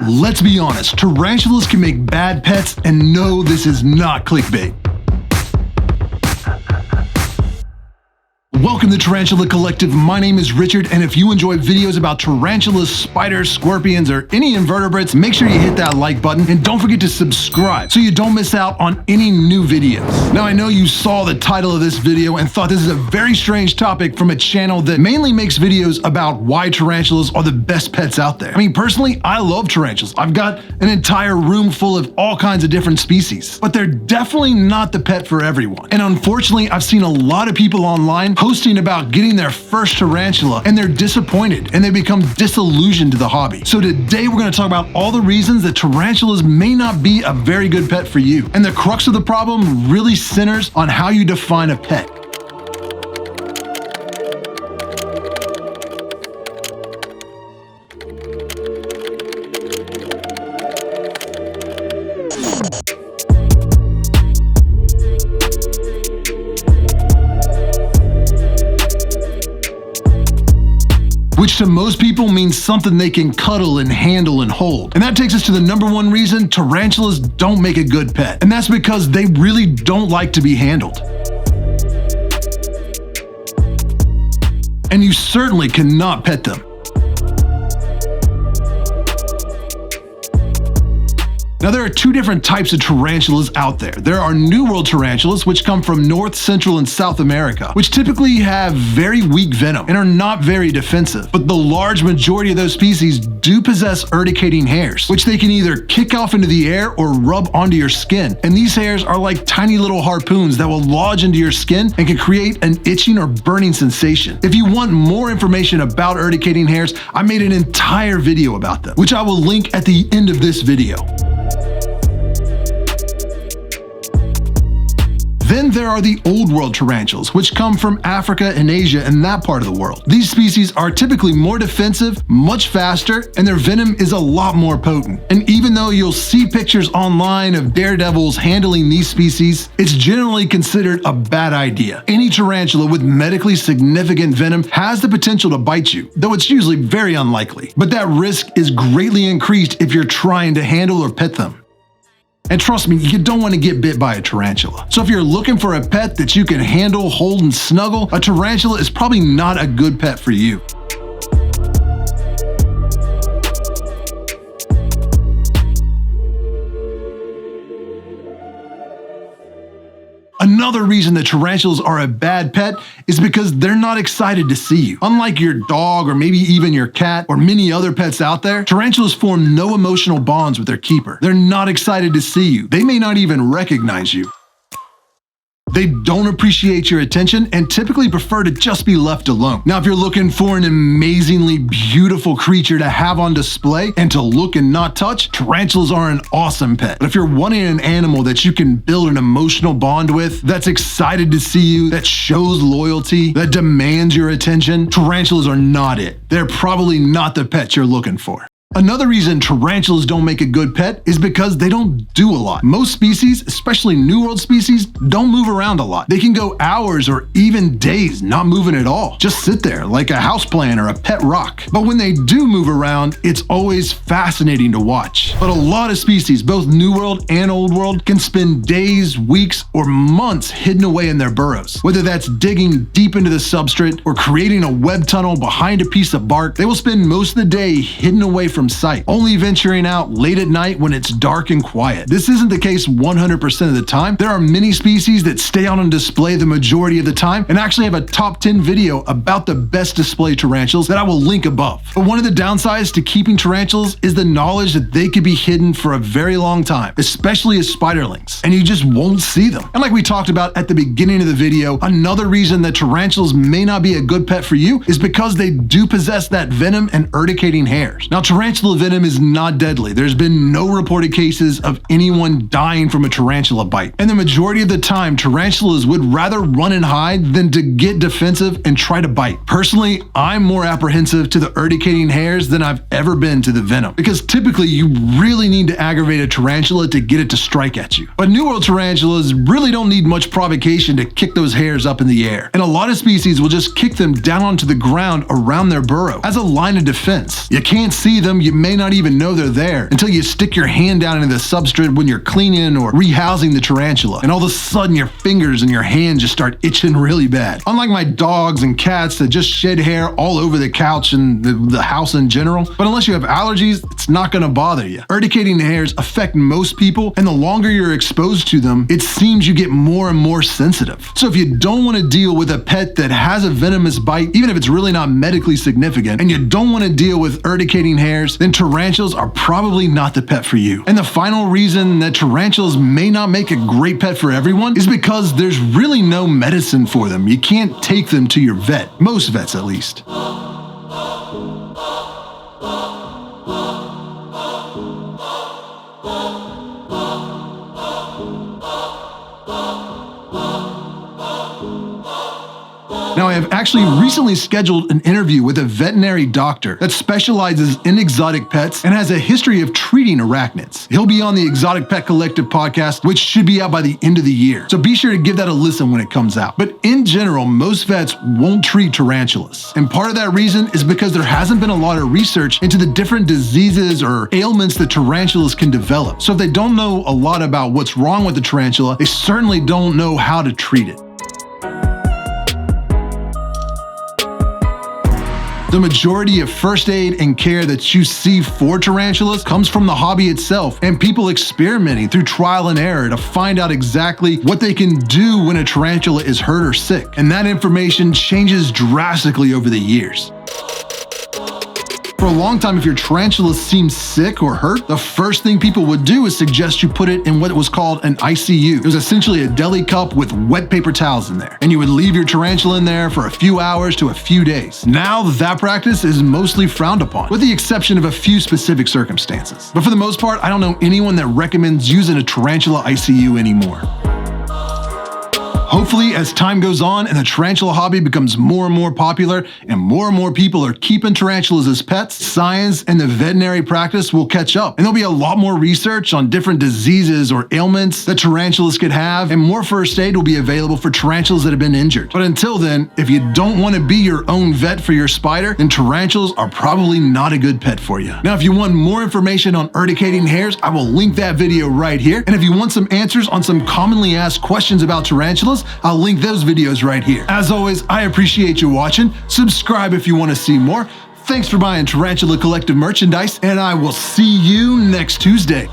Let's be honest, tarantulas can make bad pets, and no, this is not clickbait. Welcome to Tarantula Collective. My name is Richard, and if you enjoy videos about tarantulas, spiders, scorpions, or any invertebrates, make sure you hit that like button and don't forget to subscribe so you don't miss out on any new videos. Now, I know you saw the title of this video and thought this is a very strange topic from a channel that mainly makes videos about why tarantulas are the best pets out there. I mean, personally, I love tarantulas. I've got an entire room full of all kinds of different species, but they're definitely not the pet for everyone. And unfortunately, I've seen a lot of people online posting about getting their first tarantula, and they're disappointed and they become disillusioned to the hobby. So today we're going to talk about all the reasons that tarantulas may not be a very good pet for you. And the crux of the problem really centers on how you define a pet. Which to most people means something they can cuddle and handle and hold. And that takes us to the number one reason tarantulas don't make a good pet. And that's because they really don't like to be handled. And you certainly cannot pet them. Now, there are two different types of tarantulas out there. There are New World tarantulas, which come from North, Central, and South America, which typically have very weak venom and are not very defensive. But the large majority of those species do possess urticating hairs, which they can either kick off into the air or rub onto your skin. And these hairs are like tiny little harpoons that will lodge into your skin and can create an itching or burning sensation. If you want more information about urticating hairs, I made an entire video about them, which I will link at the end of this video. Then there are the Old World tarantulas, which come from Africa and Asia and that part of the world. These species are typically more defensive, much faster, and their venom is a lot more potent. And even though you'll see pictures online of daredevils handling these species, it's generally considered a bad idea. Any tarantula with medically significant venom has the potential to bite you, though it's usually very unlikely. But that risk is greatly increased if you're trying to handle or pet them. And trust me, you don't want to get bit by a tarantula. So if you're looking for a pet that you can handle, hold, and snuggle, a tarantula is probably not a good pet for you. Another reason that tarantulas are a bad pet is because they're not excited to see you. Unlike your dog or maybe even your cat or many other pets out there, tarantulas form no emotional bonds with their keeper. They're not excited to see you. They may not even recognize you. They don't appreciate your attention and typically prefer to just be left alone. Now, if you're looking for an amazingly beautiful creature to have on display and to look and not touch, tarantulas are an awesome pet. But if you're wanting an animal that you can build an emotional bond with, that's excited to see you, that shows loyalty, that demands your attention, tarantulas are not it. They're probably not the pet you're looking for. Another reason tarantulas don't make a good pet is because they don't do a lot. Most species, especially New World species, don't move around a lot. They can go hours or even days not moving at all. Just sit there like a houseplant or a pet rock. But when they do move around, it's always fascinating to watch. But a lot of species, both New World and Old World, can spend days, weeks, or months hidden away in their burrows. Whether that's digging deep into the substrate or creating a web tunnel behind a piece of bark, they will spend most of the day hidden away from sight, only venturing out late at night when it's dark and quiet. This isn't the case 100% of the time. There are many species that stay out on display the majority of the time, and actually have a top 10 video about the best display tarantulas that I will link above. But one of the downsides to keeping tarantulas is the knowledge that they could be hidden for a very long time, especially as spiderlings, and you just won't see them. And like we talked about at the beginning of the video, another reason that tarantulas may not be a good pet for you is because they do possess that venom and urticating hairs. Now, tarantula venom is not deadly. There's been no reported cases of anyone dying from a tarantula bite. And the majority of the time, tarantulas would rather run and hide than to get defensive and try to bite. Personally, I'm more apprehensive to the urticating hairs than I've ever been to the venom, because typically you really need to aggravate a tarantula to get it to strike at you. But New World tarantulas really don't need much provocation to kick those hairs up in the air. And a lot of species will just kick them down onto the ground around their burrow as a line of defense. You can't see them, you may not even know they're there until you stick your hand down into the substrate when you're cleaning or rehousing the tarantula, and all of a sudden your fingers and your hands just start itching really bad. Unlike my dogs and cats that just shed hair all over the couch and the house in general, but unless you have allergies, it's not going to bother you. Urticating hairs affect most people, and the longer you're exposed to them, it seems you get more and more sensitive. So if you don't want to deal with a pet that has a venomous bite, even if it's really not medically significant, and you don't want to deal with urticating hairs, then tarantulas are probably not the pet for you. And the final reason that tarantulas may not make a great pet for everyone is because there's really no medicine for them. You can't take them to your vet, most vets at least. Now, I have actually recently scheduled an interview with a veterinary doctor that specializes in exotic pets and has a history of treating arachnids. He'll be on the Exotic Pet Collective podcast, which should be out by the end of the year. So be sure to give that a listen when it comes out. But in general, most vets won't treat tarantulas. And part of that reason is because there hasn't been a lot of research into the different diseases or ailments that tarantulas can develop. So if they don't know a lot about what's wrong with the tarantula, they certainly don't know how to treat it. The majority of first aid and care that you see for tarantulas comes from the hobby itself and people experimenting through trial and error to find out exactly what they can do when a tarantula is hurt or sick. And that information changes drastically over the years. For a long time, if your tarantula seemed sick or hurt, the first thing people would do is suggest you put it in what was called an ICU. It was essentially a deli cup with wet paper towels in there. And you would leave your tarantula in there for a few hours to a few days. Now, that practice is mostly frowned upon, with the exception of a few specific circumstances. But for the most part, I don't know anyone that recommends using a tarantula ICU anymore. Hopefully, as time goes on and the tarantula hobby becomes more and more popular and more people are keeping tarantulas as pets, science and the veterinary practice will catch up. And there'll be a lot more research on different diseases or ailments that tarantulas could have, and more first aid will be available for tarantulas that have been injured. But until then, if you don't want to be your own vet for your spider, then tarantulas are probably not a good pet for you. Now, if you want more information on urticating hairs, I will link that video right here. And if you want some answers on some commonly asked questions about tarantulas, I'll link those videos right here. As always, I appreciate you watching. Subscribe if you want to see more. Thanks for buying Tarantula Collective merchandise, and I will see you next Tuesday.